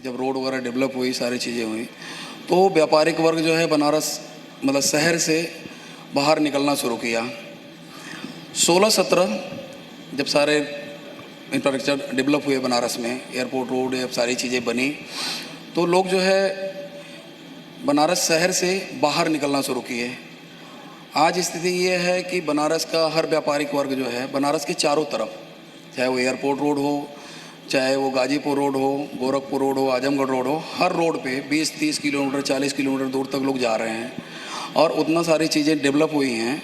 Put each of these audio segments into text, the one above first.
जब रोड वगैरह डेवलप हुई, सारी चीज़ें हुई, तो व्यापारिक वर्ग जो है बनारस मतलब शहर से बाहर निकलना शुरू किया। 16-17 जब सारे इंफ्रास्ट्रक्चर डेवलप हुए बनारस में, एयरपोर्ट, रोड, ये सारी चीज़ें बनी, तो लोग जो है बनारस शहर से बाहर निकलना शुरू किए। आज स्थिति ये है कि बनारस का हर व्यापारिक वर्ग जो है बनारस के चारों तरफ, चाहे वो एयरपोर्ट रोड हो, चाहे वो गाजीपुर रोड हो, गोरखपुर रोड हो, आजमगढ़ रोड हो, हर रोड पे 20-30 किलोमीटर 40 किलोमीटर दूर तक लोग जा रहे हैं और उतना सारी चीज़ें डेवलप हुई हैं।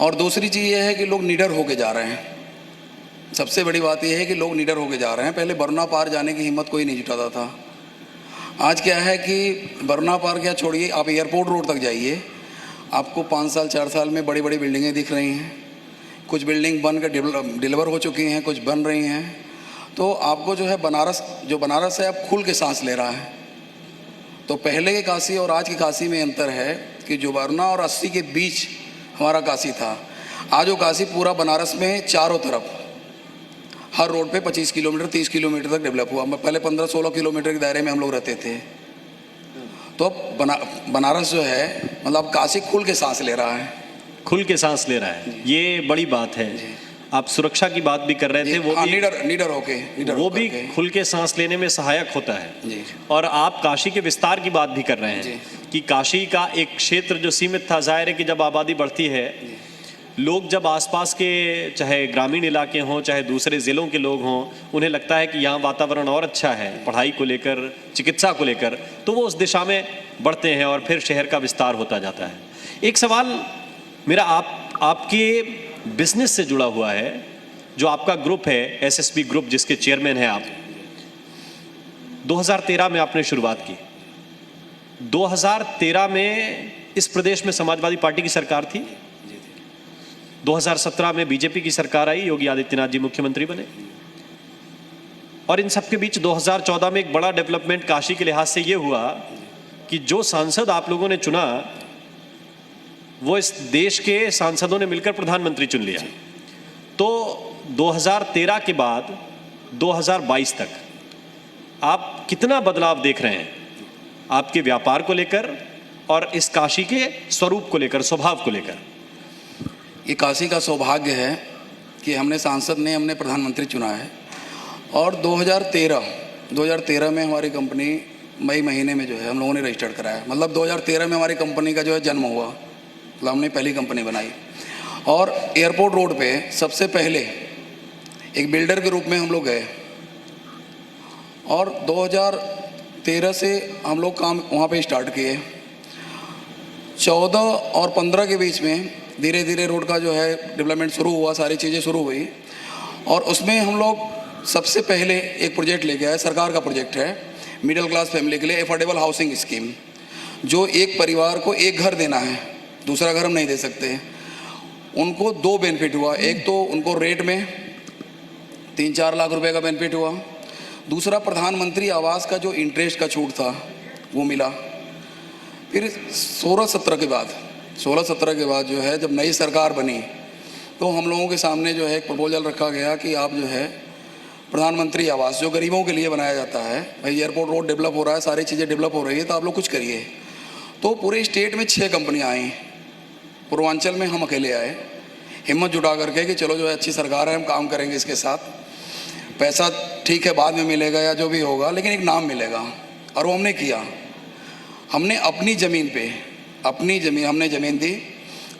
और दूसरी चीज़ ये है कि लोग निडर होके जा रहे हैं। सबसे बड़ी बात यह है कि लोग निडर होके जा रहे हैं। पहले बरना पार जाने की हिम्मत कोई नहीं जुटाता था। आज क्या है कि बरना पार क्या छोड़िए, आप एयरपोर्ट रोड तक जाइए, आपको 5 साल 4 साल में बड़ी बड़ी बिल्डिंगें दिख रही हैं। कुछ बिल्डिंग बन कर डिलीवर हो चुकी हैं, कुछ बन रही हैं। तो आपको जो है बनारस है, अब खुल के सांस ले रहा है। तो पहले के काशी और आज की काशी में अंतर है कि जो वरना और 80 के बीच हमारा काशी था, आज वो काशी पूरा बनारस में चारों तरफ हर रोड पे 25 किलोमीटर 30 किलोमीटर तक डेवलप हुआ। पहले 15-16 किलोमीटर के दायरे में हम लोग रहते थे। तो अब बनारस जो है मतलब काशी खुल के सांस ले रहा है। खुल के सांस ले रहा है, ये बड़ी बात है। आप सुरक्षा की बात भी कर रहे थे, वो भी निडर होके वो भी खुल के सांस लेने में सहायक होता है जी। और आप काशी के विस्तार की बात भी कर रहे हैं कि काशी का एक क्षेत्र जो सीमित था, जाहिर है कि जब आबादी बढ़ती है, लोग जब आसपास के चाहे ग्रामीण इलाके हों चाहे दूसरे ज़िलों के लोग हों, उन्हें लगता है कि यहाँ वातावरण और अच्छा है पढ़ाई को लेकर, चिकित्सा को लेकर, तो वो उस दिशा में बढ़ते हैं और फिर शहर का विस्तार होता जाता है। एक सवाल मेरा आपके बिजनेस से जुड़ा हुआ है, जो आपका ग्रुप है एसएसबी ग्रुप, जिसके चेयरमैन हैं आप। 2013 में आपने शुरुआत की। 2013 में इस प्रदेश में समाजवादी पार्टी की सरकार थी। 2017 में बीजेपी की सरकार आई, योगी आदित्यनाथ जी मुख्यमंत्री बने। और इन सबके बीच 2014 में एक बड़ा डेवलपमेंट काशी के लिहाज से ये हुआ कि जो सांसद आप लोगों ने चुना, वो इस देश के सांसदों ने मिलकर प्रधानमंत्री चुन लिया। तो 2013 के बाद 2022 तक आप कितना बदलाव देख रहे हैं आपके व्यापार को लेकर और इस काशी के स्वरूप को लेकर, स्वभाव को लेकर? ये काशी का सौभाग्य है कि हमने प्रधानमंत्री चुना है। और 2013 में हमारी कंपनी मई महीने में जो है हम लोगों ने रजिस्टर्ड कराया। मतलब 2013 में हमारी कंपनी का जो है जन्म हुआ, मतलब हमने पहली कंपनी बनाई। और एयरपोर्ट रोड पे सबसे पहले एक बिल्डर के रूप में हम लोग गए और 2013 से हम लोग काम वहाँ पे स्टार्ट किए। 14 और 15 के बीच में धीरे धीरे रोड का जो है डेवलपमेंट शुरू हुआ, सारी चीज़ें शुरू हुई। और उसमें हम लोग सबसे पहले एक प्रोजेक्ट लेके आए, सरकार का प्रोजेक्ट है, मिडिल क्लास फैमिली के लिए अफोर्डेबल हाउसिंग स्कीम, जो एक परिवार को एक घर देना है, दूसरा घर हम नहीं दे सकते। उनको 2 बेनिफिट हुआ। एक तो उनको रेट में 3-4 लाख रुपए का बेनिफिट हुआ। दूसरा, प्रधानमंत्री आवास का जो इंटरेस्ट का छूट था वो मिला। फिर 16-17 के बाद जो है जब नई सरकार बनी, तो हम लोगों के सामने जो है एक प्रपोजल रखा गया कि आप जो है प्रधानमंत्री आवास जो गरीबों के लिए बनाया जाता है, भाई एयरपोर्ट रोड डेवलप हो रहा है, सारी चीज़ें डेवलप हो रही है, तो आप लोग कुछ करिए। तो पूरे स्टेट में 6 कंपनियाँ आई। पूर्वांचल में हम अकेले आए, हिम्मत जुटा करके कि चलो जो है अच्छी सरकार है, हम काम करेंगे इसके साथ। पैसा ठीक है बाद में मिलेगा या जो भी होगा, लेकिन एक नाम मिलेगा। और वो हमने किया। हमने अपनी ज़मीन पे हमने ज़मीन दी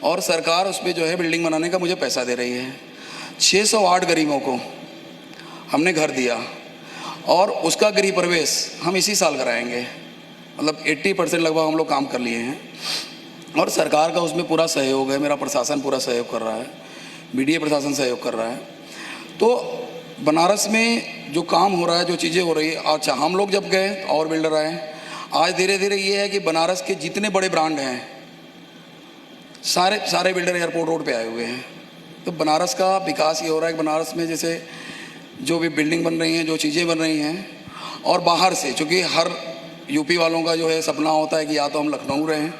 और सरकार उस पर जो है बिल्डिंग बनाने का मुझे पैसा दे रही है। 608 गरीबों को हमने घर दिया और उसका गृह प्रवेश हम इसी साल कराएंगे। मतलब 80% लगभग हम लोग काम कर लिए हैं और सरकार का उसमें पूरा सहयोग है। मेरा प्रशासन पूरा सहयोग कर रहा है, बीडीए प्रशासन सहयोग कर रहा है। तो बनारस में जो काम हो रहा है, जो चीज़ें हो रही है, अच्छा हम लोग जब गए और बिल्डर आए। आज धीरे धीरे ये है कि बनारस के जितने बड़े ब्रांड हैं सारे बिल्डर एयरपोर्ट रोड पे आए हुए हैं। तो बनारस का विकास ये हो रहा है कि बनारस में जैसे जो भी बिल्डिंग बन रही हैं, जो चीज़ें बन रही हैं, और बाहर से, चूँकि हर यूपी वालों का जो है सपना होता है कि या तो हम लखनऊ रहें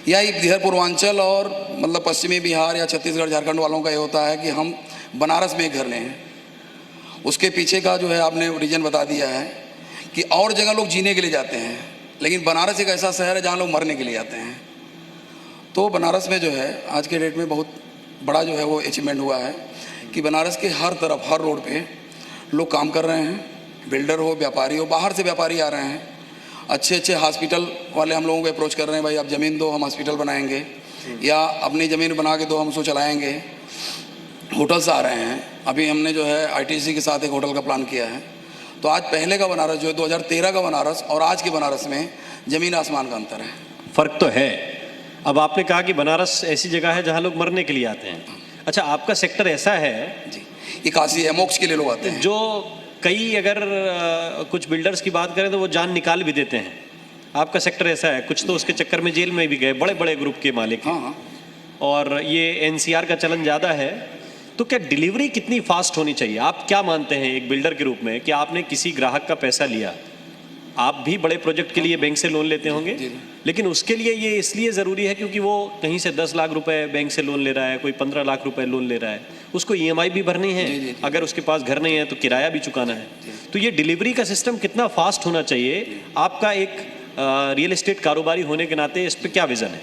या इधर पूर्वांचल और मतलब पश्चिमी बिहार या छत्तीसगढ़ झारखंड वालों का ये होता है कि हम बनारस में एक घर लें। उसके पीछे का जो है आपने रीजन बता दिया है कि और जगह लोग जीने के लिए जाते हैं, लेकिन बनारस एक ऐसा शहर है जहाँ लोग मरने के लिए आते हैं। तो बनारस में जो है आज के डेट में बहुत बड़ा जो है वो अचीवमेंट हुआ है कि बनारस के हर तरफ, हर रोड पे लोग काम कर रहे हैं, बिल्डर हो, व्यापारी हो, बाहर से व्यापारी आ रहे हैं, अच्छे अच्छे हॉस्पिटल वाले हम लोगों को अप्रोच कर रहे हैं, भाई आप ज़मीन दो, हम हॉस्पिटल बनाएंगे, या अपनी ज़मीन बना के दो, हम उसको चलाएंगे। होटल्स आ रहे हैं, अभी हमने जो है आईटीसी के साथ एक होटल का प्लान किया है। तो आज पहले का बनारस जो है 2013 का बनारस और आज के बनारस में ज़मीन आसमान का अंतर है। फर्क तो है। अब आपने कहा कि बनारस ऐसी जगह है जहां लोग मरने के लिए आते हैं। अच्छा, आपका सेक्टर ऐसा है जी, ये काशी है, मोक्ष के लिए लोग आते हैं। जो कई अगर कुछ बिल्डर्स की बात करें तो वो जान निकाल भी देते हैं। आपका सेक्टर ऐसा है, कुछ तो उसके चक्कर में जेल में भी गए, बड़े बड़े ग्रुप के मालिक हैं। हाँ, और ये एनसीआर का चलन ज़्यादा है। तो क्या डिलीवरी कितनी फास्ट होनी चाहिए? आप क्या मानते हैं एक बिल्डर के रूप में कि आपने किसी ग्राहक का पैसा लिया, आप भी बड़े प्रोजेक्ट के लिए बैंक से लोन लेते होंगे, जी। लेकिन उसके लिए ये इसलिए ज़रूरी है क्योंकि वो कहीं से 10 लाख रुपए बैंक से लोन ले रहा है, कोई 15 लाख रुपए लोन ले रहा है, उसको ईएमआई भी भरनी है, जी। अगर उसके पास घर नहीं है तो किराया भी चुकाना है। तो ये डिलीवरी का सिस्टम कितना फास्ट होना चाहिए? आपका एक रियल एस्टेट कारोबारी होने के नाते इस पर क्या विज़न है?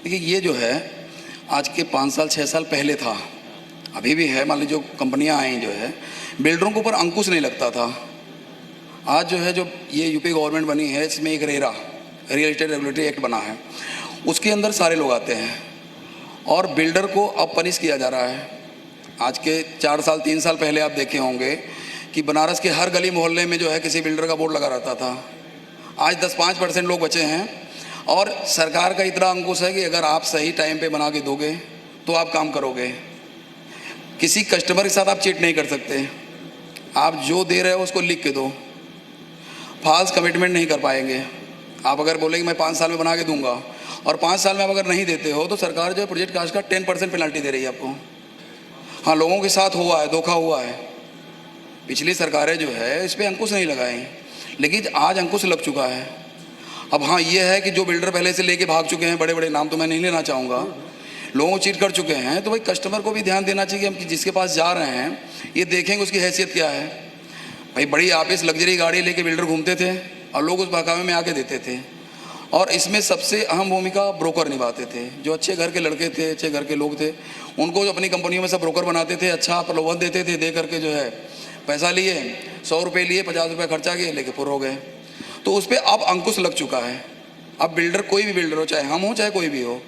देखिए, ये जो है आज के 5 साल 6 साल पहले था, अभी भी है। मान लीजिए जो कंपनियां आई जो है, बिल्डरों के ऊपर अंकुश नहीं लगता था। आज जो है, जो ये यूपी गवर्नमेंट बनी है, इसमें एक RERA, real estate regulatory act बना है, उसके अंदर सारे लोग आते हैं और बिल्डर को अब पनिश किया जा रहा है। आज के 4 साल 3 साल पहले आप देखे होंगे कि बनारस के हर गली मोहल्ले में जो है किसी बिल्डर का बोर्ड लगा रहता था। आज 10-5% लोग बचे हैं और सरकार का इतना अंकुश है कि अगर आप सही टाइम पे बना के दोगे तो आप काम करोगे। किसी कस्टमर के साथ आप चीट नहीं कर सकते। आप जो दे रहे हो उसको लिख के दो, फॉल्स कमिटमेंट नहीं कर पाएंगे। आप अगर बोलेंगे मैं 5 साल में बना के दूंगा और 5 साल में आप अगर नहीं देते हो तो सरकार जो है प्रोजेक्ट कास्ट का 10% पेनल्टी दे रही है आपको। हाँ, लोगों के साथ हुआ है, धोखा हुआ है। पिछली सरकारें जो है इस पर अंकुश नहीं लगाई, लेकिन आज अंकुश लग चुका है। अब हाँ, ये है कि जो बिल्डर पहले से लेके भाग चुके हैं, बड़े बड़े नाम तो मैं नहीं लेना चाहूँगा, लोगों को चीट कर चुके हैं, तो भाई कस्टमर को भी ध्यान देना चाहिए कि हम जिसके पास जा रहे हैं ये देखेंगे उसकी हैसियत क्या है। भाई बड़ी ऑफिस लग्जरी गाड़ी लेके बिल्डर घूमते थे और लोग उस बहकावे में आके देते थे, और इसमें सबसे अहम भूमिका ब्रोकर निभाते थे। जो अच्छे घर के लड़के थे, अच्छे घर के लोग थे, उनको अपनी कंपनियों में सब ब्रोकर बनाते थे, अच्छा प्रलोभन देते थे, दे करके जो है पैसा लिए, 100 रुपये लिए, 50 रुपये खर्चा किए, लेके पुर हो गए। तो उस पर अब अंकुश लग चुका है। अब बिल्डर, कोई भी बिल्डर हो, चाहे हम हो चाहे कोई भी हो,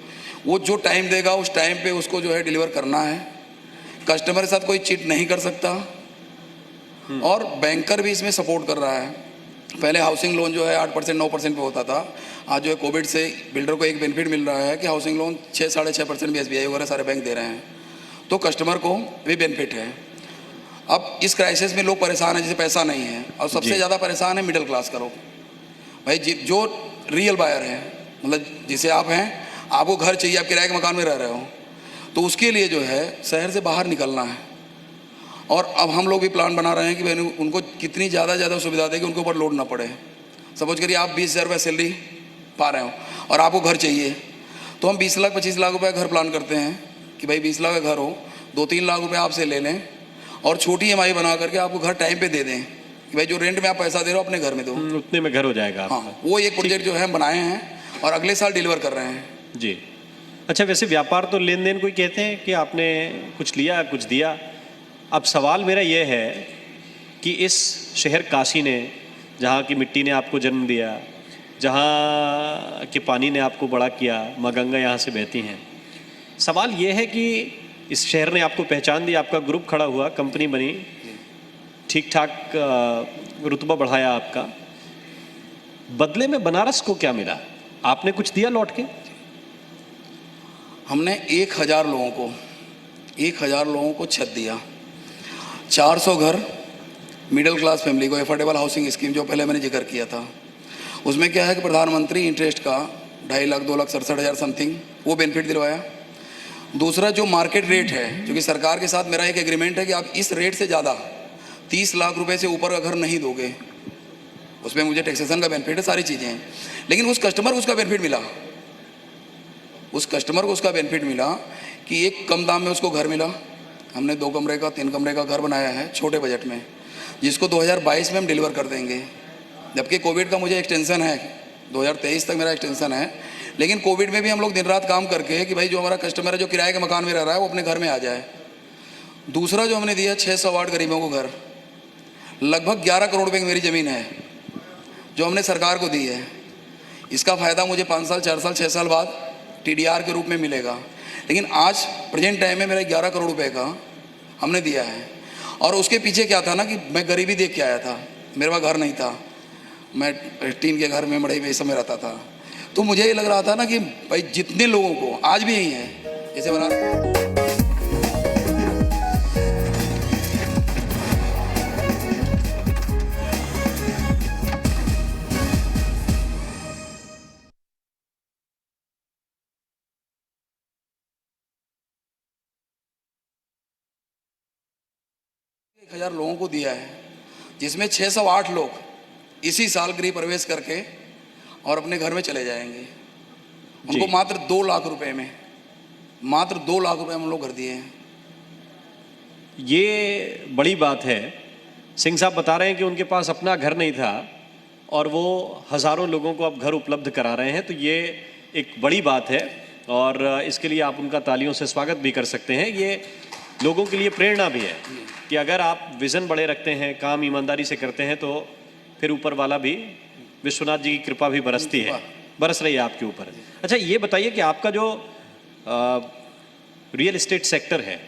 वो जो टाइम देगा उस टाइम पे उसको जो है डिलीवर करना है। कस्टमर के साथ कोई चीट नहीं कर सकता और बैंकर भी इसमें सपोर्ट कर रहा है। पहले हाउसिंग लोन जो है 8% 9% पे होता था, आज जो है कोविड से बिल्डर को एक बेनिफिट मिल रहा है कि हाउसिंग लोन 6-6.5% भी एसबीआई वगैरह सारे बैंक दे रहे हैं, तो कस्टमर को भी बेनिफिट है। अब इस क्राइसिस में लोग परेशान हैं, जैसे पैसा नहीं है, और सबसे ज़्यादा परेशान है मिडिल क्लास का लोग। भाई जो रियल बायर है, मतलब जिसे आप हैं, आपको घर चाहिए, आप किराए के मकान में रह रहे हो, तो उसके लिए जो है शहर से बाहर निकलना है। और अब हम लोग भी प्लान बना रहे हैं कि भाई उनको कितनी ज़्यादा सुविधा दें कि उनके ऊपर लोड ना पड़े। सपोज करिए आप 20,000 रुपये सैलरी पा रहे हो और आपको घर चाहिए, तो हम 20 लाख 25 लाख रुपये घर प्लान करते हैं कि भाई 20 लाख का घर हो, 2-3 लाख रुपये आपसे ले लें और छोटी EMI बना करके आपको घर टाइम पे दे दें कि भाई जो रेंट में आप पैसा दे रहे हो अपने घर में दो, उतने में घर हो जाएगा। हाँ, वो एक प्रोजेक्ट जो है हम बनाए हैं और अगले साल डिलीवर कर रहे हैं। जी। अच्छा, वैसे व्यापार तो लेन देन कोई कहते हैं कि आपने कुछ लिया कुछ दिया। अब सवाल मेरा ये है कि इस शहर काशी ने, जहाँ की मिट्टी ने आपको जन्म दिया, जहाँ के पानी ने आपको बड़ा किया, माँ गंगा यहाँ से बहती हैं, सवाल ये है कि इस शहर ने आपको पहचान दी, आपका ग्रुप खड़ा हुआ, कंपनी बनी, ठीक ठाक रुतबा बढ़ाया आपका, बदले में बनारस को क्या मिला? आपने कुछ दिया लौट के? हमने 1000 लोगों को छत दिया, 400 घर मिडिल क्लास फैमिली को, एफोर्डेबल हाउसिंग स्कीम जो पहले मैंने जिक्र किया था, उसमें क्या है कि प्रधानमंत्री इंटरेस्ट का 2.5 लाख 2,67,000 समथिंग वो बेनिफिट दिलवाया। दूसरा जो मार्केट रेट है, क्योंकि सरकार के साथ मेरा एक एग्रीमेंट है कि आप इस रेट से ज़्यादा 30 लाख रुपए से ऊपर का घर नहीं दोगे, उसमें मुझे टैक्सेशन का बेनिफिट है, सारी चीज़ें हैं, लेकिन उस कस्टमर को उसका बेनिफिट मिला, उस कस्टमर को उसका बेनिफिट मिला कि एक कम दाम में उसको घर मिला। हमने 2 कमरे का 3 कमरे का घर बनाया है छोटे बजट में, जिसको 2022 में हम डिलीवर कर देंगे। जबकि कोविड का मुझे एक्सटेंशन है, 2023 तक मेरा एक्सटेंशन है, लेकिन कोविड में भी हम लोग दिन रात काम करके कि भाई जो हमारा कस्टमर है जो किराए के मकान में रह रहा है वो अपने घर में आ जाए। दूसरा जो हमने दिया 608 गरीबों को घर, लगभग 11 करोड़ रुपए की मेरी ज़मीन है जो हमने सरकार को दी है। इसका फ़ायदा मुझे 5 साल 4 साल 6 साल बाद TDR के रूप में मिलेगा, लेकिन आज प्रेजेंट टाइम में मेरा 11 करोड़ रुपए का हमने दिया है। और उसके पीछे क्या था ना कि मैं गरीबी देख के आया था, मेरे पास घर नहीं था, मैं टीन के घर में मड़ई में समय रहता था। तो मुझे ये लग रहा था ना कि भाई जितने लोगों को आज भी यही है, जैसे बना एक 1000 लोगों को दिया है, जिसमें 608 लोग इसी साल गृह प्रवेश करके और अपने घर में चले जाएंगे। उनको मात्र 2 लाख रुपए में, मात्र 2 लाख रुपए हम लोग घर दिए हैं। ये बड़ी बात है। सिंह साहब बता रहे हैं कि उनके पास अपना घर नहीं था और वो हज़ारों लोगों को अब घर उपलब्ध करा रहे हैं, तो ये एक बड़ी बात है और इसके लिए आप उनका तालियों से स्वागत भी कर सकते हैं। ये लोगों के लिए प्रेरणा भी है कि अगर आप विज़न बड़े रखते हैं, काम ईमानदारी से करते हैं, तो फिर ऊपर वाला भी, विश्वनाथ जी की कृपा भी बरसती है, बरस रही है आपके ऊपर। अच्छा, ये बताइए कि आपका जो रियल एस्टेट सेक्टर है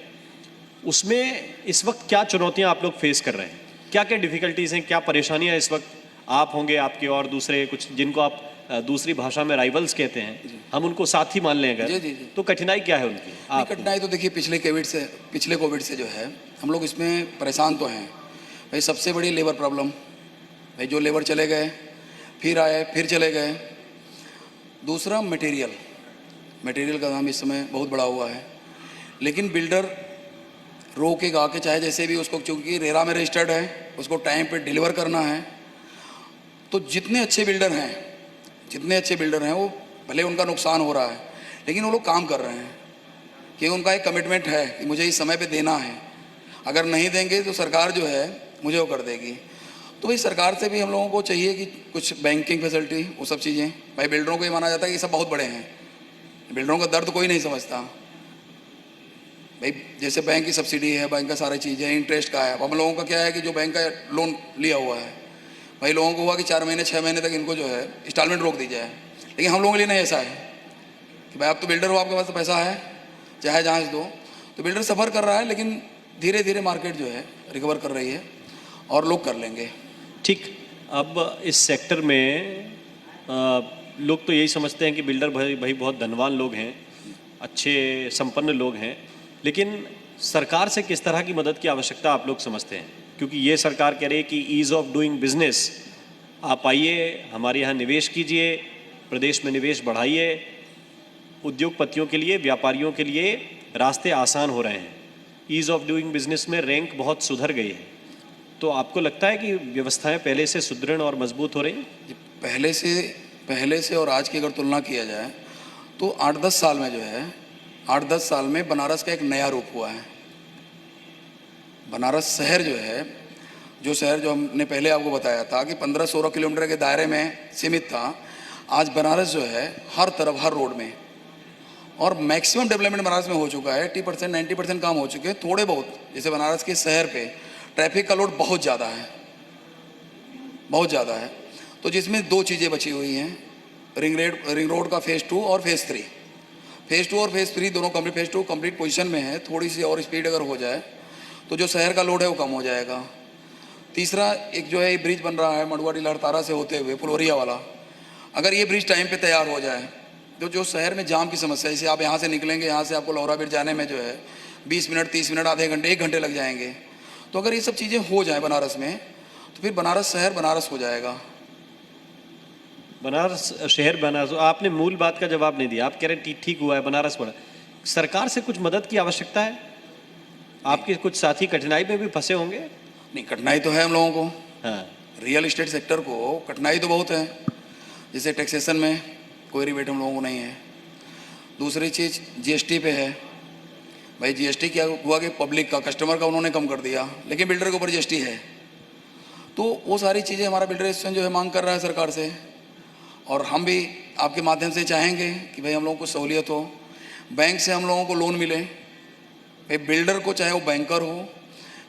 उसमें इस वक्त क्या चुनौतियां आप लोग फेस कर रहे हैं? क्या क्या डिफ़िकल्टीज़ हैं, क्या परेशानियां इस वक्त आप होंगे, आपके और दूसरे कुछ जिनको आप दूसरी भाषा में राइवल्स कहते हैं, हम उनको साथी मान लें अगर, तो कठिनाई क्या है उनकी? कठिनाई तो देखिए पिछले कोविड से जो है हम लोग इसमें परेशान तो हैं भाई। सबसे बड़ी लेबर प्रॉब्लम भाई, जो लेबर चले गए फिर आए फिर चले गए। दूसरा मटेरियल का दाम इस समय बहुत बढ़ा हुआ है, लेकिन बिल्डर रो के गा के चाहे जैसे भी उसको, चूँकि रेरा में रजिस्टर्ड है, उसको टाइम पे डिलीवर करना है। तो जितने अच्छे बिल्डर हैं वो भले उनका नुकसान हो रहा है, लेकिन वो लोग काम कर रहे हैं कि उनका एक कमिटमेंट है कि मुझे इस समय पे देना है, अगर नहीं देंगे तो सरकार जो है मुझे वो कर देगी। तो भाई सरकार से भी हम लोगों को चाहिए कि कुछ बैंकिंग फैसिलिटी, वो सब चीज़ें। भाई बिल्डरों को ये माना जाता है कि ये सब बहुत बड़े हैं, बिल्डरों का दर्द कोई नहीं समझता भाई। जैसे बैंक की सब्सिडी है, बैंक का सारी चीज़ें, इंटरेस्ट का है। अब हम लोगों का क्या है कि जो बैंक का लोन लिया हुआ है भाई, लोगों को हुआ कि 4 महीने 6 महीने तक इनको जो है इंस्टॉलमेंट रोक दी जाए, लेकिन हम लोगों के लिए नहीं ऐसा है कि भाई आप तो बिल्डर हो, आपके पास तो पैसा है, चाहे जहाँ से दो। तो बिल्डर सफ़र कर रहा है, लेकिन धीरे धीरे मार्केट जो है रिकवर कर रही है और लोग कर लेंगे। ठीक, अब इस सेक्टर में लोग तो यही समझते हैं कि बिल्डर भाई बहुत धनवान लोग हैं, अच्छे संपन्न लोग हैं, लेकिन सरकार से किस तरह की मदद की आवश्यकता आप लोग समझते हैं? क्योंकि ये सरकार कह रही है कि ईज़ ऑफ डूइंग बिजनेस, आप आइए हमारे यहाँ निवेश कीजिए, प्रदेश में निवेश बढ़ाइए, उद्योगपतियों के लिए, व्यापारियों के लिए रास्ते आसान हो रहे हैं, ईज़ ऑफ डूइंग बिजनेस में रैंक बहुत सुधर गई है। तो आपको लगता है कि व्यवस्थाएं पहले से सुदृढ़ और मजबूत हो रही हैं? पहले से और आज की अगर तुलना किया जाए तो 8-10 साल में जो है, 8-10 साल में बनारस का एक नया रूप हुआ है। बनारस शहर जो है, जो शहर जो हमने पहले आपको बताया था कि 15-16 किलोमीटर के दायरे में सीमित था, आज बनारस जो है हर तरफ, हर रोड में, और मैक्सिमम डेवलपमेंट बनारस में हो चुका है। 80% 90% काम हो चुके हैं। थोड़े बहुत, जैसे बनारस के शहर पे ट्रैफिक का लोड बहुत ज़्यादा है, तो जिसमें 2 चीज़ें बची हुई हैं, रिंग रोड का फेज़ 2 और फेज़ 3। फेज़ 2 और फेज़ 3 दोनों कंप्लीट, फेज़ 2 कंप्लीट पोजीशन में है। थोड़ी सी और स्पीड अगर हो जाए तो जो शहर का लोड है वो कम हो जाएगा। तीसरा, एक जो है ब्रिज बन रहा है मड़ुआडी लहरतारा से होते हुए फुलवरिया वाला, अगर ये ब्रिज टाइम पे तैयार हो जाए तो जो शहर में जाम की समस्या, जैसे आप यहाँ से निकलेंगे, यहाँ से आपको लौरा ब्रिज जाने में जो है 20 मिनट 30 मिनट, आधे घंटे 1 घंटे लग जाएंगे। तो अगर ये सब चीज़ें हो जाए बनारस में, तो फिर बनारस शहर बनारस हो जाएगा। बनारस शहर बनारस, आपने मूल बात का जवाब नहीं दिया। आप कह रहे ठीक हुआ है, बनारस बड़ा। सरकार से कुछ मदद की आवश्यकता है? आपके कुछ साथी कठिनाई में भी फंसे होंगे? नहीं, कठिनाई तो है हम लोगों को। हाँ, रियल इस्टेट सेक्टर को कठिनाई तो बहुत है। जैसे टैक्सेशन में कोई रिबेट हम लोगों को नहीं है। दूसरी चीज़ GST पे है भाई। GST क्या हुआ कि पब्लिक का, कस्टमर का उन्होंने कम कर दिया, लेकिन बिल्डर के ऊपर GST है। तो वो सारी चीज़ें हमारा बिल्डर एसोसिएशन जो है मांग कर रहा है सरकार से, और हम भी आपके माध्यम से चाहेंगे कि भाई हम लोगों को सहूलियत हो, बैंक से हम लोगों को लोन मिले। भाई बिल्डर को, चाहे वो बैंकर हो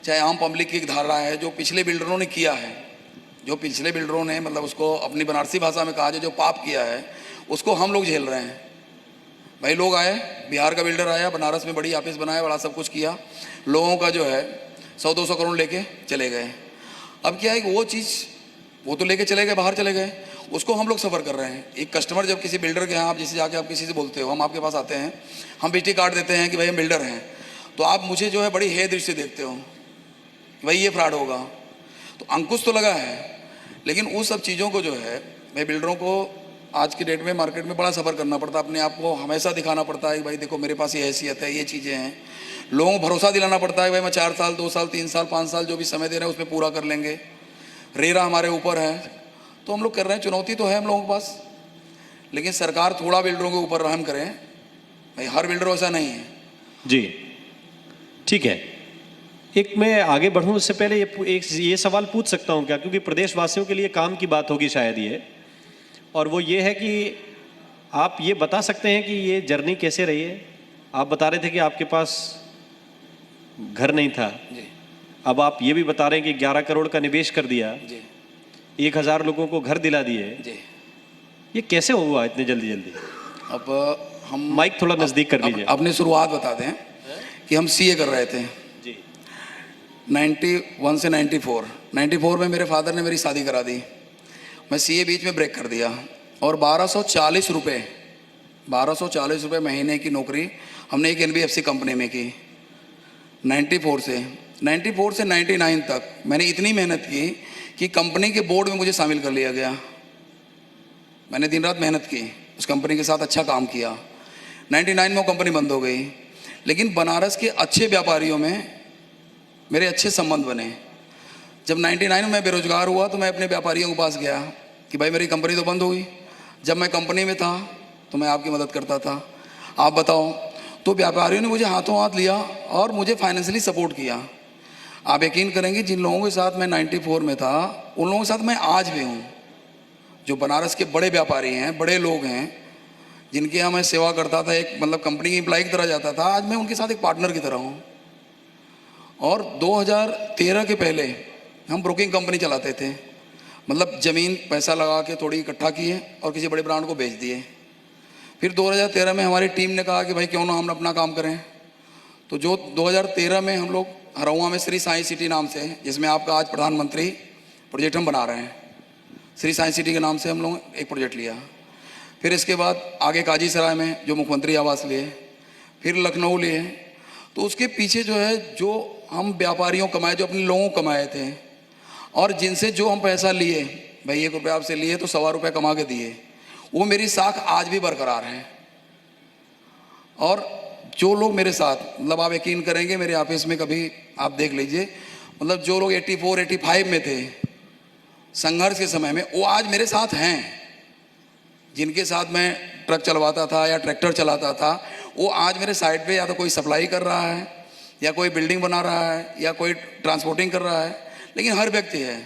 चाहे आम पब्लिक की एक धारणा है, जो पिछले बिल्डरों ने किया है, जो पिछले बिल्डरों ने मतलब उसको अपनी बनारसी भाषा में कहा जाए जो पाप किया है, उसको हम लोग झेल रहे हैं। भाई लोग आए, बिहार का बिल्डर आया, बनारस में बड़ी ऑफिस बनाया, बड़ा सब कुछ किया, लोगों का जो है 100-200 करोड़ लेके चले गए। अब क्या है कि वो चीज़ वो तो लेके चले गए, बाहर चले गए, उसको हम लोग सफ़र कर रहे हैं। एक कस्टमर जब किसी बिल्डर के यहाँ, आप जैसे जाके आप किसी से बोलते हो, हम आपके पास आते हैं, हम विजिटिंग कार्ड देते हैं कि भाई हम बिल्डर हैं, तो आप मुझे जो है बड़ी हेय दृष्टि से देखते हो कि भाई ये फ्रॉड होगा। तो अंकुश तो लगा है, लेकिन उस सब चीज़ों को जो है भाई बिल्डरों को आज की डेट में मार्केट में बड़ा सफ़र करना पड़ता है, अपने आप को हमेशा दिखाना पड़ता है कि भाई देखो मेरे पास ये हैसियत है, ये चीज़ें हैं, लोगों को भरोसा दिलाना पड़ता है भाई मैं 4 साल 2 साल 3 साल 5 साल जो भी समय दे रहे हैं उसमें पूरा कर लेंगे, रेरा हमारे ऊपर है। तो हम लोग कर रहे हैं, चुनौती तो है हम लोगों के पास, लेकिन सरकार थोड़ा बिल्डरों के ऊपर रहम करें भाई, हर बिल्डर ऐसा नहीं है। जी ठीक है, एक मैं आगे बढ़ूं उससे पहले ये सवाल पूछ सकता हूं क्या, क्योंकि प्रदेशवासियों के लिए काम की बात होगी शायद ये, और वो ये है कि आप ये बता सकते हैं कि ये जर्नी कैसे रही है। आप बता रहे थे कि आपके पास घर नहीं था जी, अब आप ये भी बता रहे हैं कि 11 करोड़ का निवेश कर दिया जी, 1000 लोगों को घर दिला दिए, जी। ये कैसे हुआ इतने जल्दी जल्दी? अब हम माइक थोड़ा नजदीक कर लीजिए। अपनी शुरुआत बता दें कि हम सीए कर रहे थे जी 91 से 94 में मेरे फादर ने मेरी शादी करा दी, मैं सीए बीच में ब्रेक कर दिया, और 1240 रुपये महीने की नौकरी हमने एक एनबीएफसी कंपनी में की। 94 से 99 तक मैंने इतनी मेहनत की कि कंपनी के बोर्ड में मुझे शामिल कर लिया गया। मैंने दिन रात मेहनत की, उस कंपनी के साथ अच्छा काम किया। 99 में वो कंपनी बंद हो गई, लेकिन बनारस के अच्छे व्यापारियों में मेरे अच्छे संबंध बने। जब 99 में मैं बेरोजगार हुआ तो मैं अपने व्यापारियों के पास गया कि भाई मेरी कंपनी तो बंद हो गई, जब मैं कंपनी में था तो मैं आपकी मदद करता था, आप बताओ। तो व्यापारियों ने मुझे हाथों हाथ लिया और मुझे फाइनेंशियली सपोर्ट किया। आप यकीन करेंगे, जिन लोगों के साथ मैं 94 में था उन लोगों के साथ मैं आज भी हूँ। जो बनारस के बड़े व्यापारी हैं, बड़े लोग हैं, जिनके यहाँ मैं सेवा करता था, एक मतलब कंपनी की एम्प्लॉय की तरह जाता था, आज मैं उनके साथ एक पार्टनर की तरह हूँ। और 2013 के पहले हम ब्रोकिंग कंपनी चलाते थे, मतलब ज़मीन पैसा लगा के थोड़ी इकट्ठा किए और किसी बड़े ब्रांड को बेच दिए। फिर 2013 में हमारी टीम ने कहा कि भाई क्यों ना हम अपना काम करें, तो जो 2013 में हम लोग हरौआ में श्री साई सिटी नाम से, जिसमें आपका आज प्रधानमंत्री प्रोजेक्ट हम बना रहे हैं, श्री साई सिटी के नाम से हम लोग एक प्रोजेक्ट लिया। फिर इसके बाद आगे काजी सराय में जो मुख्यमंत्री आवास लिए, फिर लखनऊ लिए। तो उसके पीछे जो है, जो हम व्यापारियों कमाए, जो अपने लोगों कमाए थे, और जिनसे जो हम पैसा लिए, भाई 1 रुपया आपसे लिए तो 1.25 रुपये कमा के दिए, वो मेरी साख आज भी बरकरार है। और जो लोग मेरे साथ, मतलब आप यकीन करेंगे, मेरे ऑफिस में कभी आप देख लीजिए, मतलब जो लोग 84-85 में थे संघर्ष के समय में, वो आज मेरे साथ हैं। जिनके साथ मैं ट्रक चलवाता था या ट्रैक्टर चलाता था, वो आज मेरे साइड पे या तो कोई सप्लाई कर रहा है, या कोई बिल्डिंग बना रहा है, या कोई ट्रांसपोर्टिंग कर रहा है, लेकिन हर व्यक्ति है।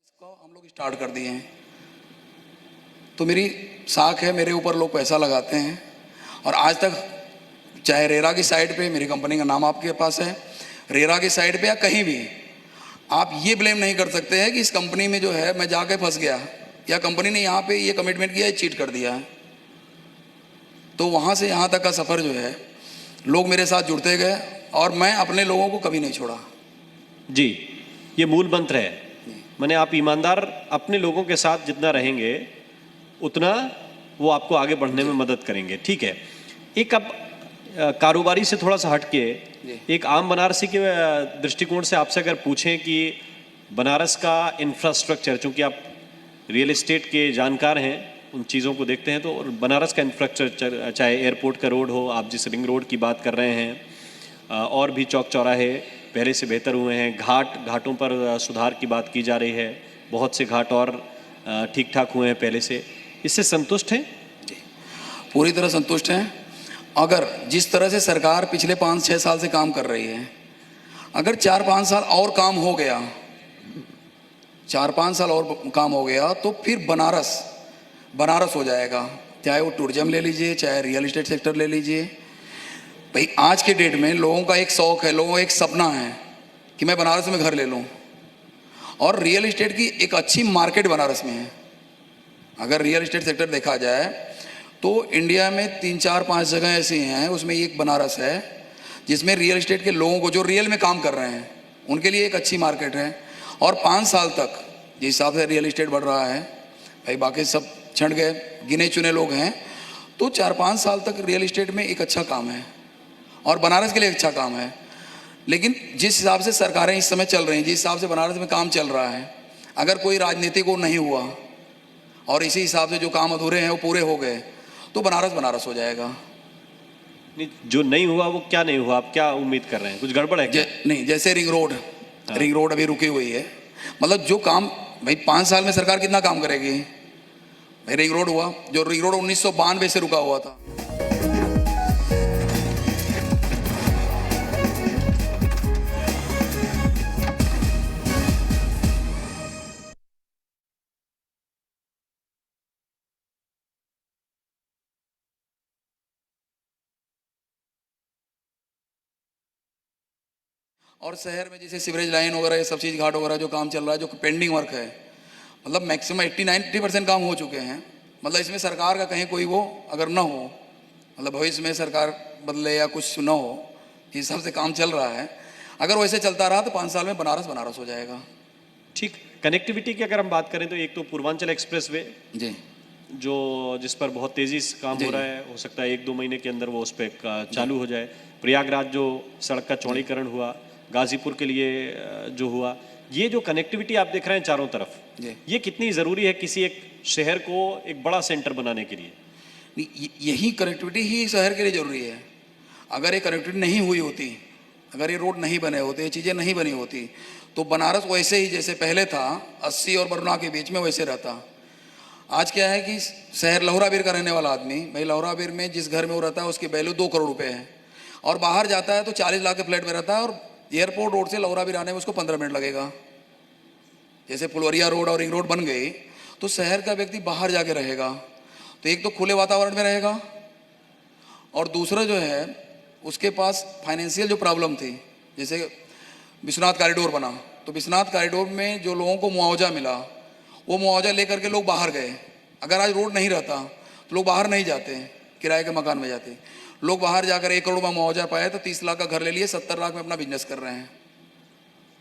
इसको हम लोग स्टार्ट कर दिए हैं, तो मेरी साख है, मेरे ऊपर लोग पैसा लगाते हैं। और आज तक चाहे रेरा की साइड पे, मेरी कंपनी का नाम आपके पास है, रेरा की साइड पे या कहीं भी, आप ये ब्लेम नहीं कर सकते हैं कि इस कंपनी में जो है मैं जाके फंस गया, या कंपनी ने यहाँ पे ये कमिटमेंट किया, चीट कर दिया है। तो वहाँ से यहाँ तक का सफ़र जो है, लोग मेरे साथ जुड़ते गए और मैं अपने लोगों को कभी नहीं छोड़ा। जी, ये मूल मंत्र है। माने आप ईमानदार अपने लोगों के साथ जितना रहेंगे उतना वो आपको आगे बढ़ने में मदद करेंगे। ठीक है, एक अब कारोबारी से थोड़ा सा हटके एक आम बनारसी के दृष्टिकोण से आपसे अगर पूछें कि बनारस का इंफ्रास्ट्रक्चर, चूंकि आप रियल एस्टेट के जानकार हैं, उन चीज़ों को देखते हैं, तो बनारस का इंफ्रास्ट्रक्चर, चाहे एयरपोर्ट का रोड हो, आप जिस रिंग रोड की बात कर रहे हैं, और भी चौक चौराहे पहले से बेहतर हुए हैं, घाटों पर सुधार की बात की जा रही है, बहुत से घाट और ठीक ठाक हुए हैं पहले से, इससे संतुष्ट हैं? पूरी तरह संतुष्ट हैं। अगर जिस तरह से सरकार पिछले 5-6 साल से काम कर रही है, अगर 4-5 साल और काम हो गया, 4-5 साल और काम हो गया तो फिर बनारस हो जाएगा। चाहे वो टूरिज्म ले लीजिए, चाहे रियल एस्टेट सेक्टर ले लीजिए। भाई आज के डेट में लोगों का एक शौक है, लोगों का एक सपना है कि मैं बनारस में घर ले लूँ, और रियल एस्टेट की एक अच्छी मार्केट बनारस में है। अगर रियल एस्टेट सेक्टर देखा जाए तो इंडिया में 3-4-5 जगह ऐसी हैं, उसमें एक बनारस है जिसमें रियल एस्टेट के लोगों को जो रियल में काम कर रहे हैं उनके लिए एक अच्छी मार्केट है। और 5 साल तक जिस हिसाब से रियल एस्टेट बढ़ रहा है, भाई बाकी सब छंट गए, गिने चुने लोग हैं, तो 4-5 साल तक रियल एस्टेट में एक अच्छा काम है और बनारस के लिए अच्छा काम है। लेकिन जिस हिसाब से सरकारें इस समय चल रही हैं, जिस हिसाब से बनारस में काम चल रहा है, अगर कोई राजनीति को नहीं हुआ और इसी हिसाब से जो काम अधूरे हैं वो पूरे हो गए तो बनारस हो जाएगा। नहीं, जो नहीं हुआ वो क्या नहीं हुआ, आप क्या उम्मीद कर रहे हैं? कुछ गड़बड़ है क्या? नहीं, जैसे रिंग रोड अभी रुकी हुई है। मतलब जो काम, भाई 5 साल में सरकार कितना काम करेगी? भाई रिंग रोड हुआ, जो रिंग रोड 1992 से रुका हुआ था। और शहर में जैसे सीवरेज लाइन वगैरह, ये सब चीज़, घाट वगैरह जो काम चल रहा है, जो पेंडिंग वर्क है, मतलब मैक्सिमम 80-90% काम हो चुके हैं। मतलब इसमें सरकार का कहीं कोई वो अगर ना हो, मतलब भविष्य में सरकार बदले या कुछ ना हो, इस हिसाब से काम चल रहा है। अगर वैसे चलता रहा तो 5 साल में बनारस हो जाएगा। ठीक। कनेक्टिविटी की अगर हम बात करें तो एक तो पूर्वांचल एक्सप्रेस वे जी, जो जिस पर बहुत तेजी से काम हो रहा है, हो सकता है 1-2 महीने के अंदर वो उस पर चालू हो जाए। प्रयागराज जो सड़क का चौड़ीकरण हुआ, गाजीपुर के लिए जो हुआ, ये जो कनेक्टिविटी आप देख रहे हैं चारों तरफ, ये कितनी ज़रूरी है किसी एक शहर को एक बड़ा सेंटर बनाने के लिए? यही कनेक्टिविटी ही शहर के लिए ज़रूरी है। अगर ये कनेक्टिविटी नहीं हुई होती, अगर ये रोड नहीं बने होते, ये चीज़ें नहीं बनी होती, तो बनारस वैसे ही जैसे पहले था 80 और बरना के बीच में वैसे रहता। आज क्या है कि शहर लहुराबीर का रहने वाला आदमी, भाई लहुराबीर में जिस घर में वो रहता है उसकी वैल्यू 2 करोड़ रुपए है, और बाहर जाता है तो 40 लाख के फ्लैट में रहता है, और एयरपोर्ट रोड से लहुराबीर आने में उसको 15 मिनट लगेगा। जैसे फुलवरिया रोड और रिंग रोड बन गई तो शहर का व्यक्ति बाहर जाके रहेगा, तो एक तो खुले वातावरण में रहेगा, और दूसरा जो है उसके पास फाइनेंशियल जो प्रॉब्लम थी, जैसे विश्वनाथ कॉरिडोर बना, तो विश्वनाथ कॉरिडोर में जो लोगों को मुआवजा मिला, वो मुआवजा लेकर के लोग बाहर गए। अगर आज रोड नहीं रहता तो लोग बाहर नहीं जाते, किराए के मकान में जाते। लोग बाहर जाकर 1 करोड़ में मुआवजा पाए तो 30 लाख का घर ले लिए, 70 लाख में अपना बिजनेस कर रहे हैं।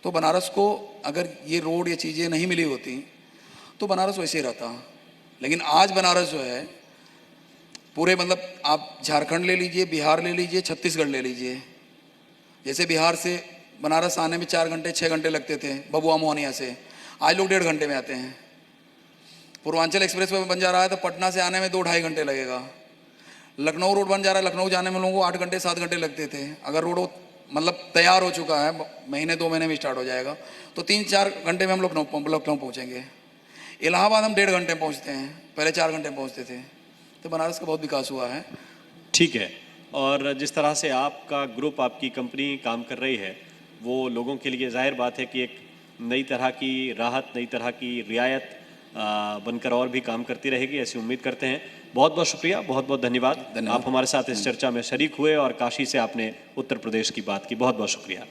तो बनारस को अगर ये रोड, ये चीज़ें नहीं मिली होती तो बनारस वैसे ही रहता। लेकिन आज बनारस जो है पूरे, मतलब आप झारखंड ले लीजिए, बिहार ले लीजिए, छत्तीसगढ़ ले लीजिए, जैसे बिहार से बनारस आने में 4 घंटे 6 घंटे लगते थे बबुआ मोहनिया से, आज लोग 1.5 घंटे में आते हैं। पूर्वांचल एक्सप्रेस वे बन जा रहा है तो पटना से आने में 2-2.5 घंटे लगेगा। लखनऊ रोड बन जा रहा है, लखनऊ जाने में लोगों को 8 घंटे 7 घंटे लगते थे। अगर रोड मतलब तैयार हो चुका है, महीने 2 महीने में स्टार्ट हो जाएगा, तो 3-4 घंटे में हम लखनऊ पहुँचेंगे। इलाहाबाद हम 1.5 घंटे में पहुँचते हैं, पहले 4 घंटे में पहुँचते थे। तो बनारस का बहुत विकास हुआ है। ठीक है। और जिस तरह से आपका ग्रुप, आपकी कंपनी काम कर रही है, वो लोगों के लिए जाहिर बात है कि एक नई तरह की राहत, नई तरह की रियायत बनकर और भी काम करती रहेगी, ऐसी उम्मीद करते हैं। बहुत बहुत शुक्रिया, बहुत बहुत धन्यवाद। आप हमारे साथ इस चर्चा में शरीक हुए और काशी से आपने उत्तर प्रदेश की बात की। बहुत बहुत शुक्रिया।